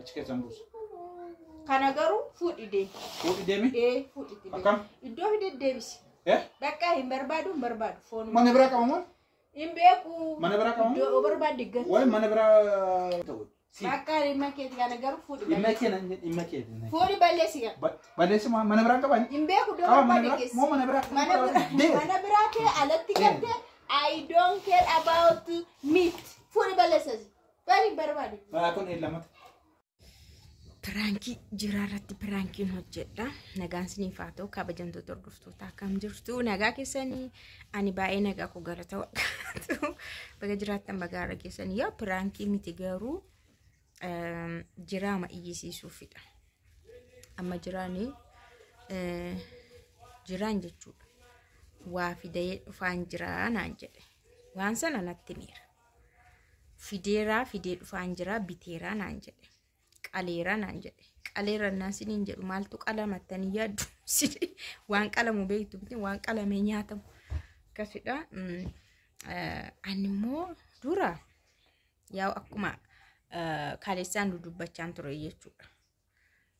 Achi keessan buusa. Kana garuu fuudhidee. Fuudhidee mi? Fuudhidee. Akkam? Iddoo hidhee deebisi. Bakka hin barbaadu foon. Mana biraa qabamu? Hin beeku. Mana biraa qabamu? Iddoo barbaadde gati. Wayi mana biraa ta'u. Bakka dhimma keeti kana garuu fuudhidee. Dhimma keeti. Fuudhi balleessi gati. Balleessi mana biraa qabani? Hin beeku iddoo barbaadde geessi. Moo mana biraa? Mana biraa kee alatti galte. I don't care about meat. Fuudhi balleessasi. Bari barbaade. Kun lamata. Pirankii jiraarratti pirankiin hojjedha. Nagaan siniif haa ta'u kabajamtoota hordoftoota akkam jirtu. Nagaa keessanii ani baay'ee nagaa koo galata waaqatu. Baga jiraattan baga har'a keessanii yaa pirankii miti garuu jiraama iyyisiisuufidha. Amma jiraan jechuudha. Waa fidee dhufaan jiraa naan jedhe. Waan sana natti miira. Fidee dhufaan jiraa biteeraa naan jedhe. Qaleera naan jedhe. Qaleera naan siniin jedhu maaltu qalamattanii yaaddu sini waan qalamu beektu miti waan qalamee nyaatamu akkasidha. Ani immoo dura yaa akkuma kaleessaan dubbachaan ture jechuudha.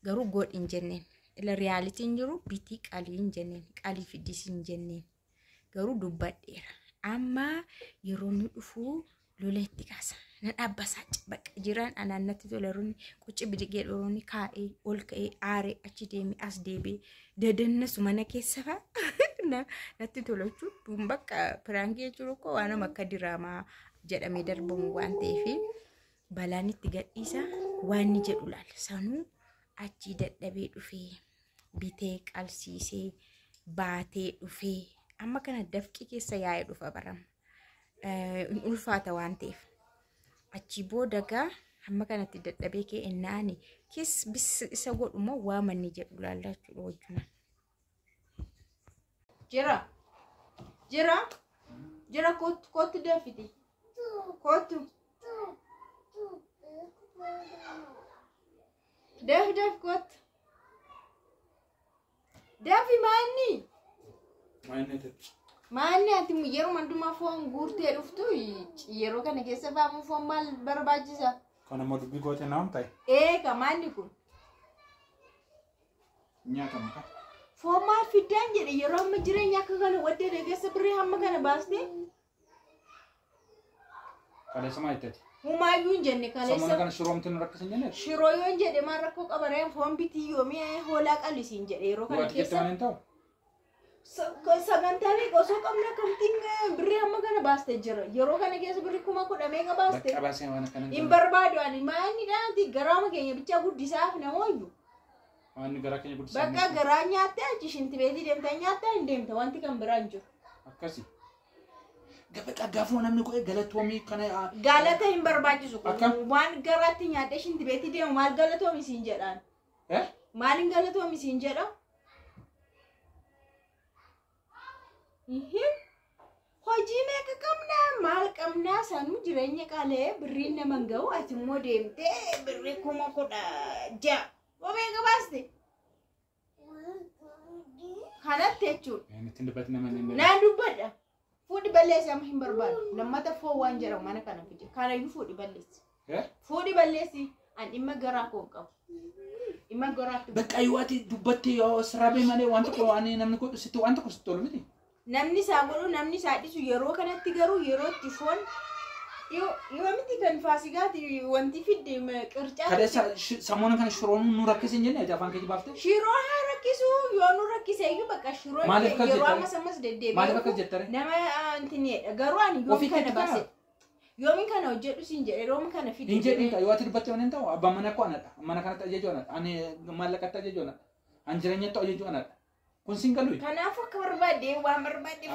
Garuu godhi hin jenneen. Ila realitiin jiru bitii qalii hin jenneen. Qalii fidis hin jenneen. Garuu dubbadheera. Amma yeroo nu dhufu loleetti kaasa. Nan abbasaa bakka jiraan anaannatti toleroonni quci bidigee dhoroonni kaa'ee ol ka'ee aaree achi deemee as deebi'ee dadannasu mana keessa fa'a natti tolachuu duun bakka pirankii jechuun koo waan akka diraamaa jedhamee darbamu waan ta'eef balaan itti gadhiisa waan ni jedhu laala sanuu achi dadhabee dhufee bitee qalsiisee baatee dhufee amma kana dafqii keessa yaa'ee dhufa barama ulfaata waan ta'eef. Achi booda gaa hamma kanatti dadhabee kee ennaani kis bis isa godhumoo waa manni jedhu laallachuudha wajjuna. Jira kootu deefiti. Kootu. Deef kootu. Deefi maanni? Maanni ati yeroo mandumaa foon guurtee dhuftu yeroo kana keessa baamu foon maal barbaachisa? Kana madubbii goote naam ta'e. Ka maanni kun? Nyaata maka. Foon maal fiddaan jedhe yeroo amma jireenya akka kana waddee deeggarsa birrii hamma kana baastee? Kaleessa maal ittati? Humaayyuu hin jenne kaleessa. Sammuna kana shiroomtiin rakkisan jenne? Shiroo yoo hin jedhe maal rakkoo qabareen foon bitii yoomii hoolaa qalisiin jedhe yeroo kana keessa. Waan hin ta'u? Sagantaan osoo qabna kamtiin birrii hamma kana baaste jira. Yeroo kana keessa birrii 10,000 meeqa baaste? Bakka baasee waan akkana. Hin barbaadu ani maanni dhaanti garaama keenya bichaa guddisaaf namooyyuu. Waan garaa keenya guddisaa. Bakka garaa nyaattee achi shinti beetii deemtaa nyaattaa hin deemta wanti kan biraan jiru. Akkasi. Bakka gaafuu namni koo galatoomii kana. Galata hin barbaachisu. Waan garaatti nyaattee shinti beetii deemu maal galatoomi siin jedhaan? Maaliin galatoomi siin jedhaa? Hojii meeqa qabnaa maal qabnaa sanuu jireenya qalee birriin naman ga'u ati immoo deemtee birrii 10,600 meeqa baaste? Kanatti jechuudha. Naan dubbadha. Fuudhi balleessi amma hin barbaadu. Lammata foon waan jedhamu mana kana fide. Kanayyuu fuudhi balleessi. Fuudhi balleessi an dhimma garaa koo qabu. Dhimma garaatti. Bakka yoo ati dubbatte yoo sirabee malee wanta koo ani namni koo sitti wanta koo sitti olu miti. Namni isaa godhu namni isaa dhisu yeroo kanatti garuu yeroo itti foon yoo miti kan faasigaati wanti fidde qircaa. Kaleessa sammuna kana shiroon nu rakkisin jenne afaan keenya baafte. Shiroo haa rakkisu yoo nu rakkise iyyuu bakka shiroo yeroo ammas deddeebi'u. Maaliif akkas jettare? Nama antineedha garuu ani yoomi kana baase. Yoomi kana hojjedhu siin jedhe yoomi kana fidde. Hin jedhin yoo ati dubbatte waan hin ta'u abbaan mana koo anadha. Mana kanatti ajajuu anadha. Ani maallaqatti ajajuu anadha. An jireenyatti ajajuu anadha. Kun singalu. Kanaaf akka barbaade waan barbaade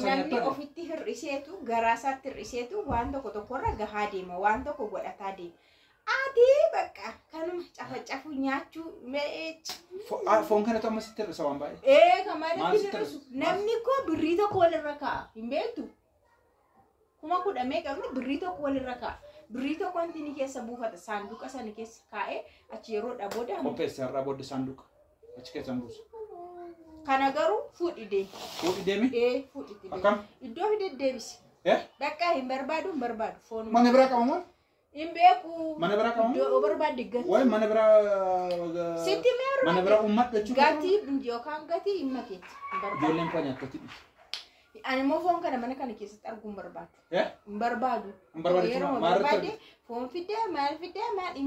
namni ofitti hir'iseetu garaasaatti hir'iseetu waan tokkorra gahaa deema waan tokko godhataa deema. Ati bakka kanuma cafacafu nyaachuu foon kanatu amma sitti hir'isa waan baay'ee. Kamaalitti hir'isu namni koo birrii tokko walirra kaa'a hin beektu. 10,000 meeqamni birrii tokko walirra kaa'a. Birrii tokko wanti ni keessa buufata saanduqa sana keessa kaa'ee achi yeroo dhabooda qopheesse irraa booda saanduqa achi keessa buusa. Kana garuu fuudhidee. Fuudhidee mi? Fuudhidee. Akkam? Iddoo hidhee deebisi. Bakka hin barbaadu foon. Mana biraa qabamu? Imbeku. Mana bira kamu? Do berbadi gati. Wai mana bira? Siti mer. Mana bira umat kecu? Gati jokan gati imaket. Jolen punya kecu. Ani mo fon kana mana kana kisa targum barbadu. Ya? Barbadu. Barbadu cuma marah. Fon fide mal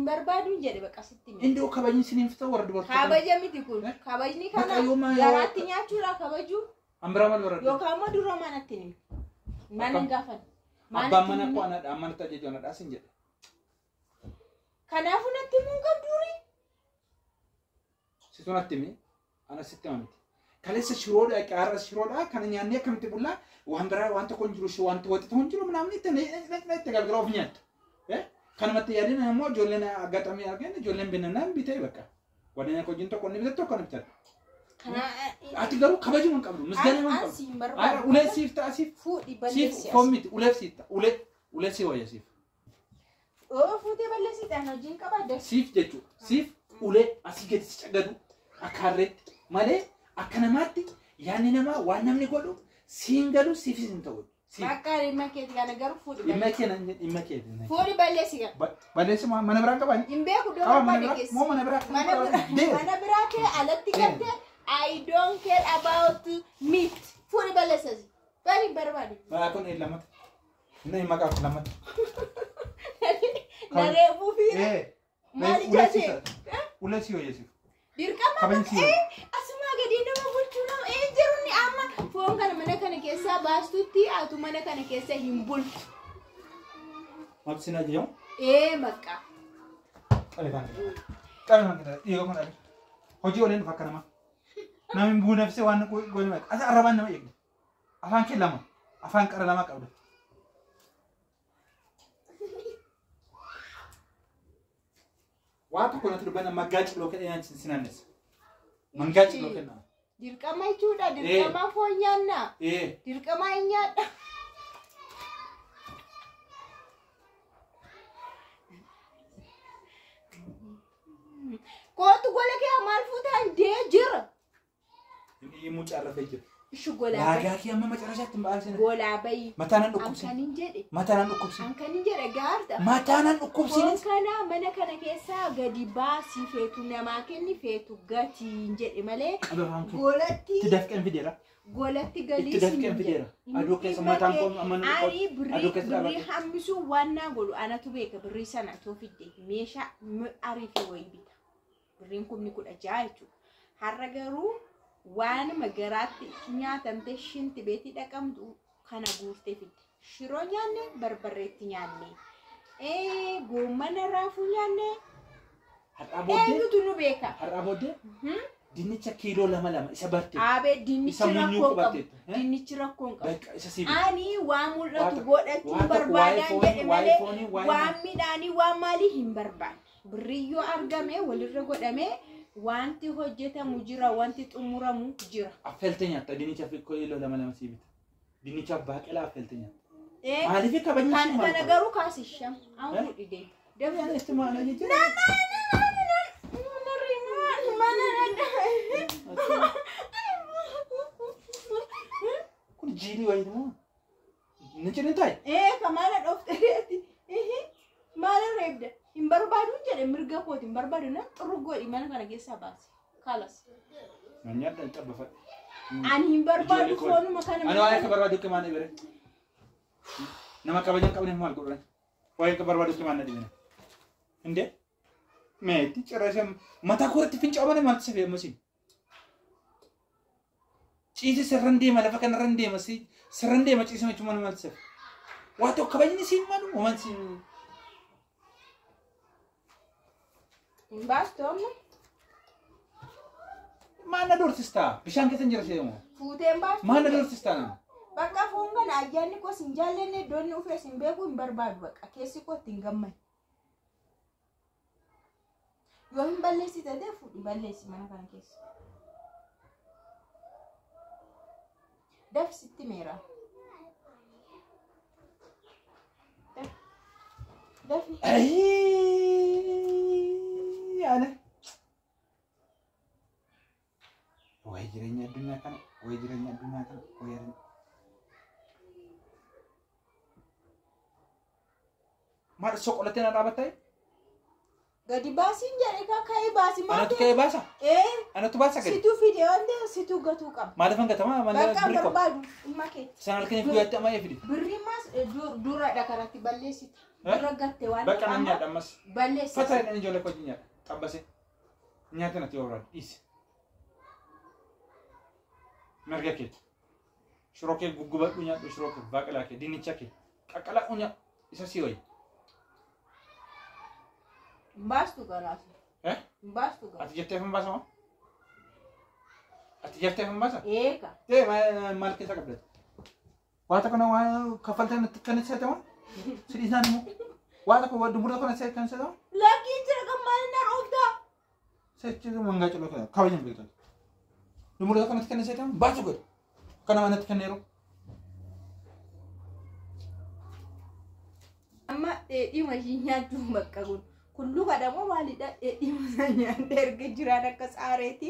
barbadu jadi bakasitti. Indo kabajin sini fita warad warad. Kabaja miti kun. Kabajni kana garatinya cura kabaju. Ambra mal warad. Yo kama duro mana tini. Mana gafan. Abba mana ko anak aman ta jejo anak asin je. Kanafu natti mun kabduri. Situ natti mi ana sitte mamiti. Kalesa shiroda qara shiroda kana nyanne kamti bulla wandra wanta konjuru shi wanta wati konjuru ምናምን ተጋግረው ፍኛት kan matti yadina mo jollena agatami argene jollen binana bitay baka wadanya ko jinto konni bitetto kon bitat kana ati garu kabaji mon qabdu misgana mon qabdu ara ule sifta asif fudi sif komit ule sifta ule si waya sif o fudi balle sita no jin qabade sif jechu sif ule asiget chagadu akarret male akanamatti yani nama wanamni godu singalu sifisin tawu Makari maket gana garu fudi imaket fudi balle siga balle sama mana berangka ban imbe ku do rabade kes mau mana berangka mana berake alatti gatte I don't care about meat fudi balle sasi bari barbadi ma kon lamat nay maga lamat nare bu fi mali jase ulasi yo yesi dirkama asma gadi no bulchuna jeruni amma fon kana mana kana kessa bastutti atu mana kana kessa himbul mabsina jiyo makka ale kan kita iyo kon ale hoji olen fakana ma namin bu nafsi wan ko goni mak asa araban na yegi afan kelama afan qaralama qabda watu kuna turbana magaji bloke yan sinanes mangaji bloke na dirqama jechuudha dirqama foon nyaanna dirqama nyaadha kootu gola kee maal fuutaan dee jira inni mucarrafe jira ishu gola laagaa kee amma macarashaatti mbaalsina gola bayi mataanan dhukkubsin ankanin jedhe gaarta mataanan dhukkubsin kana mana kana keessa gadi baasii feetu namaa kenni feetu gatiin jedhe malee golatti tidafqeen fideera golatti galii tidafqeen fideera aduu keessa mataan koon amanu ani birrii hammisu waannaa godhu anatu beeka birrii sana too fidde meeshaa ariifi wayii bita birriin kumni 16 jechuudha har'a garuu waan magaraatti nyaatamte shinti beeti dhaqamtu kana guurtee fidde shiroo nyaanne barbarreetti nyaanne goommana raafuu nyaanne eenyutu nu beeka har'a booddee dinnicha kiiloo 2 isa barte abe dinnichi rakkoon qabu ani waan mul'atu godhachuu barbaadan jedhe malee waan midhaanii waan maalii hin barbaanne birriyyoo argame walirra godhame wanti hojjetamu jira wanti xumuramu jira affeltenya ta dinnicha fi kiiloo 2 sibita dinnicha baaqela affeltenya maaliif kabanya kana garu kaasisham an fudhide dabaan istimaala jechuudha kun jini wayidmo nichine tay kamana dofteeti mala rebda imbarbaadu jedhe mirga kooti imbarbaadu na xurugodi mana kana keessa baasi kalas nyaadda tabbafa ani imbarbaadu foonu makana ana waa'ee barbaadu ke maana ibere nama kabajan qabne maal godhan waa'ee barbaadu ke maana dibina inde meeti cirasem mata koorti finca obane maal sefe masin ciisi serrande mala fakan rande masi serrande ma ciisi ma chuma maal sefe wato kabajni sin manu oman sin Bastom. Mana dorsista? Bishaan keessa jira seemu. Fuuteen bastom. Mana dorsista? Bakka foongan ayyaanni ko sin jaallanne doonni ufee sin beeku hin barbaadu bakka keessi ko ittiin gamman. Yoo hin balleessite ta'e fuudhi balleessi mana kana keessa. Dafsitti meera. Dafi. Ada. Wah jirenya dunia kan, wah Maal soqolattee na dhaabattee? Gadi baasiin jedhee kaka'ee baasii maal Anatu ka'ee baasa? Anatu baasa gadi? Situ fideewwan situ gatuu qaba. Maaliif hangatamaa? Bakka barbaadu dhimma keetti. San halkanii guyyaatti amma eefidi. Birrii maas duradha kanatti balleessita. Dura gatte waan Bakka nan nyaadha ammas. balleessita. Fataa jedhanii ijoollee kojii nyaadha. Xabbasee. Nyaata natti yoo dhiise. Marga keeti. Shiroo kee guggubadhu nyaadhu shiroo kee baaqelaa kee dinnicha kee qaqqala'u nyaadhu isa sii wayi. Baastu garaas. Baastu garaas. Ati jettee hin baasa moo? Ati jettee hin baasa? Eeka. Maal keessa qabdate? Waa tokko na waa kaffaltee natti kan isa ta'u? Sidii isaan immoo waa tokko dumura kana isa kan isa ta'u? Lakkii jira kan maal na roofta? Sechi mangaa culoo kana kabajan beektan. Dumura kana kan isa ta'u? Baasu godhe. Kana manatti kan yeroo. Amma dheedhii mashii nyaachuun bakka kun. Kullu kadhamoo maalidha dheedhii masaa nyaadha erga jiraan akka saareeti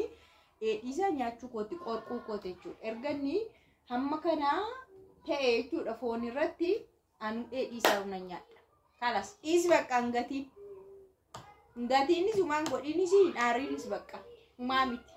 dheedhii isaa nyaachuu kooti qorquu kooti jechuudha. Erga inni hamma kanaa ta'e jechuudha foon irratti anu dheedhii isaa una nyaadha. Kalas dhiisi bakka hangatiin. Hangatiinis humaan godhiinis hin aariinis bakka humaa miti.